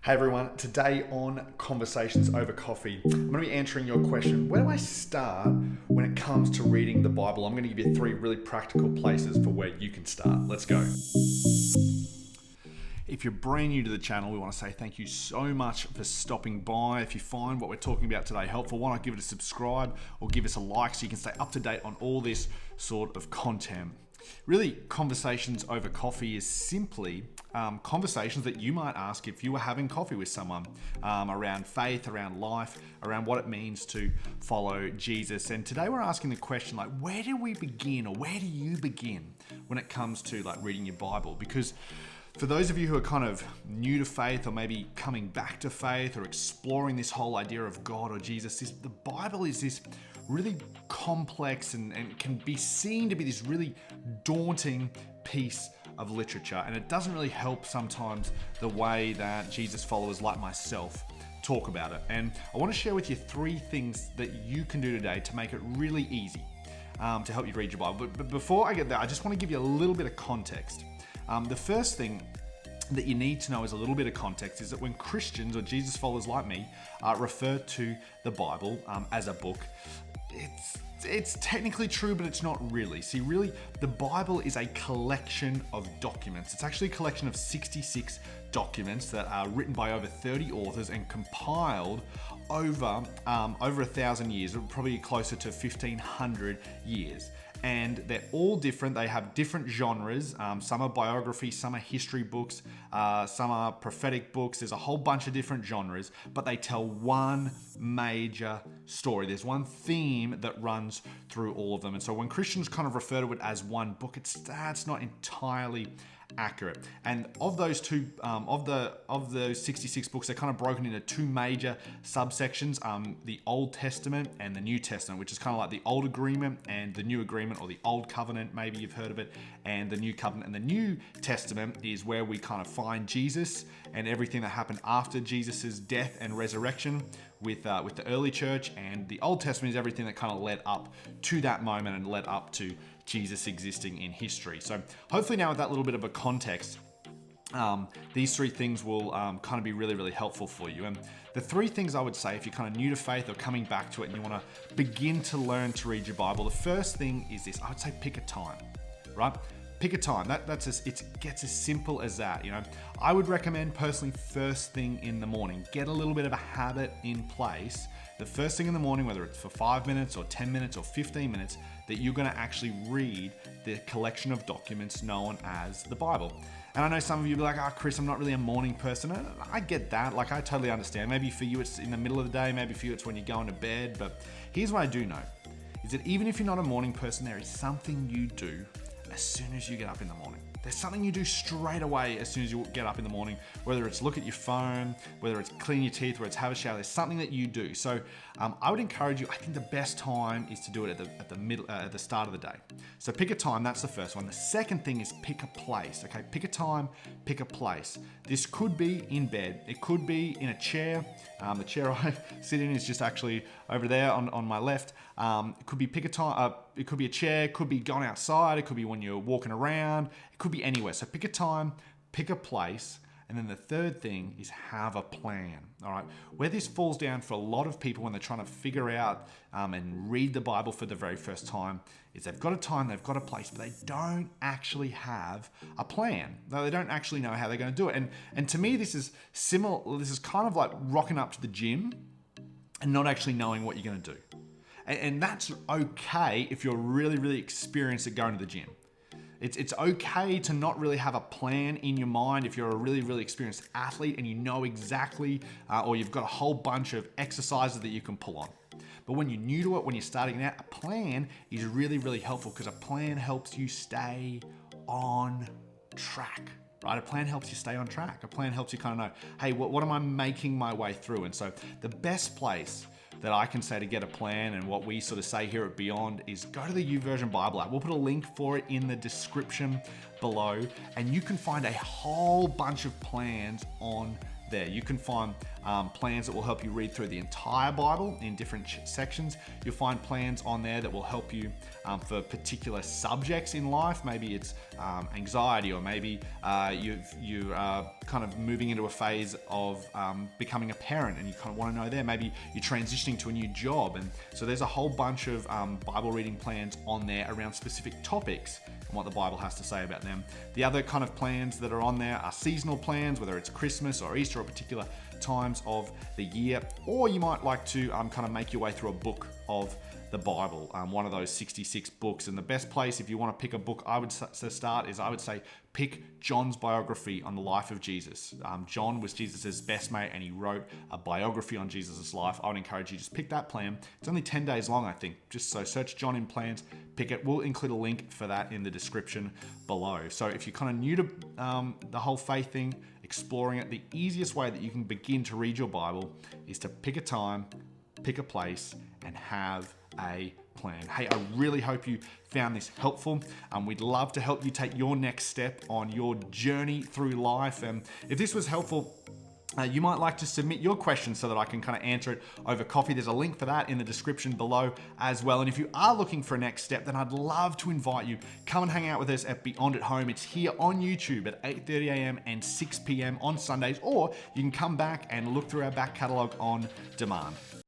Hey everyone, today on Conversations Over Coffee, I'm going to be answering your question, where do I start when it comes to reading the Bible? I'm going to give you 3 really practical places for where you can start. Let's go. If you're brand new to the channel, we want to say thank you so much for stopping by. If you find what we're talking about today helpful, why not give it a subscribe or give us a like so you can stay up to date on all this sort of content. Really, Conversations Over Coffee is simply conversations that you might ask if you were having coffee with someone around faith, around life, around what it means to follow Jesus. And today we're asking the question, like, where do we begin, or where do you begin when it comes to like reading your Bible? Because for those of you who are kind of new to faith, or maybe coming back to faith, or exploring this whole idea of God or Jesus, the Bible is this really complex and can be seen to be this really daunting piece of literature. And it doesn't really help sometimes the way that Jesus followers like myself talk about it. And I want to share with you 3 things that you can do today to make it really easy to help you read your Bible. But before I get there, I just want to give you a little bit of context. The first thing that you need to know as a little bit of context is that when Christians or Jesus followers like me refer to the Bible as a book, it's technically true, but it's not really. See, really, the Bible is a collection of documents. It's actually a collection of 66 documents that are written by over 30 authors and compiled over 1,000 years, probably closer to 1,500 years. And they're all different. They have different genres. Some are biography, some are history books, some are prophetic books. There's a whole bunch of different genres, but they tell one major story. There's one theme that runs through all of them. And so when Christians kind of refer to it as one book, that's not entirely accurate. And of those those 66 books, they're kind of broken into 2 major subsections, the Old Testament and the New Testament, which is kind of like the Old Agreement and the New Agreement, or the Old Covenant, maybe you've heard of it, and the New Covenant. And the New Testament is where we kind of find Jesus and everything that happened after Jesus's death and resurrection with the early church. And the Old Testament is everything that kind of led up to that moment and led up to Jesus existing in history. So hopefully now with that little bit of a context, these 3 things will kind of be really, really helpful for you. And the 3 things I would say, if you're kind of new to faith or coming back to it and you want to begin to learn to read your Bible, the first thing is this. I would say pick a time, right? Pick a time. It gets as simple as that. You know, I would recommend personally first thing in the morning. Get a little bit of a habit in place. The first thing in the morning, whether it's for 5 minutes or 10 minutes or 15 minutes, that you're going to actually read the collection of documents known as the Bible. And I know some of you will be like, Chris, I'm not really a morning person. And I get that. Like, I totally understand. Maybe for you it's in the middle of the day. Maybe for you it's when you're going to bed. But here's what I do know, is that even if you're not a morning person, there is something you do as soon as you get up in the morning. There's something you do straight away as soon as you get up in the morning, whether it's look at your phone, whether it's clean your teeth, whether it's have a shower. There's something that you do. So I would encourage you, I think the best time is to do it at the start of the day. So pick a time, that's the first one. The second thing is pick a place, okay? Pick a time, pick a place. This could be in bed. It could be in a chair. The chair I sit in is just actually over there on my left. It could be pick a time. It could be a chair, it could be going outside, it could be when you're walking around, it could be anywhere. So pick a time, pick a place, and then the third thing is have a plan, all right? Where this falls down for a lot of people when they're trying to figure out and read the Bible for the very first time is they've got a time, they've got a place, but they don't actually have a plan. They don't actually know how they're going to do it. And to me, this is similar. This is kind of like rocking up to the gym and not actually knowing what you're going to do. And that's okay if you're really, really experienced at going to the gym. It's okay to not really have a plan in your mind if you're a really, really experienced athlete and you know exactly, or you've got a whole bunch of exercises that you can pull on. But when you're new to it, when you're starting out, a plan is really, really helpful because a plan helps you stay on track. Right? A plan helps you stay on track. A plan helps you kind of know, hey, what am I making my way through? And so the best place that I can say to get a plan, and what we sort of say here at Beyond, is go to the YouVersion Bible app. We'll put a link for it in the description below, and you can find a whole bunch of plans on there. You can find plans that will help you read through the entire Bible in different sections. You'll find plans on there that will help you for particular subjects in life. Maybe it's anxiety, or maybe you are kind of moving into a phase of becoming a parent and you kind of want to know there. Maybe you're transitioning to a new job. And so there's a whole bunch of Bible reading plans on there around specific topics and what the Bible has to say about them. The other kind of plans that are on there are seasonal plans, whether it's Christmas or Easter or particular times of the year, or you might like to kind of make your way through a book of the Bible, one of those 66 books. And the best place, if you want to pick a book, I would say pick John's biography on the life of Jesus. John was Jesus's best mate, and he wrote a biography on Jesus's life. I would encourage you, just pick that plan. It's only 10 days long, I think. Just so search John in plans, pick it. We'll include a link for that in the description below. So if you're kind of new to the whole faith thing, exploring it, the easiest way that you can begin to read your Bible is to pick a time, pick a place, and have a plan. Hey, I really hope you found this helpful. We'd love to help you take your next step on your journey through life. And if this was helpful, you might like to submit your questions so that I can kind of answer it over coffee. There's a link for that in the description below as well. And if you are looking for a next step, then I'd love to invite you. Come and hang out with us at Beyond at Home. It's here on YouTube at 8:30 a.m. and 6 p.m. on Sundays, or you can come back and look through our back catalogue on demand.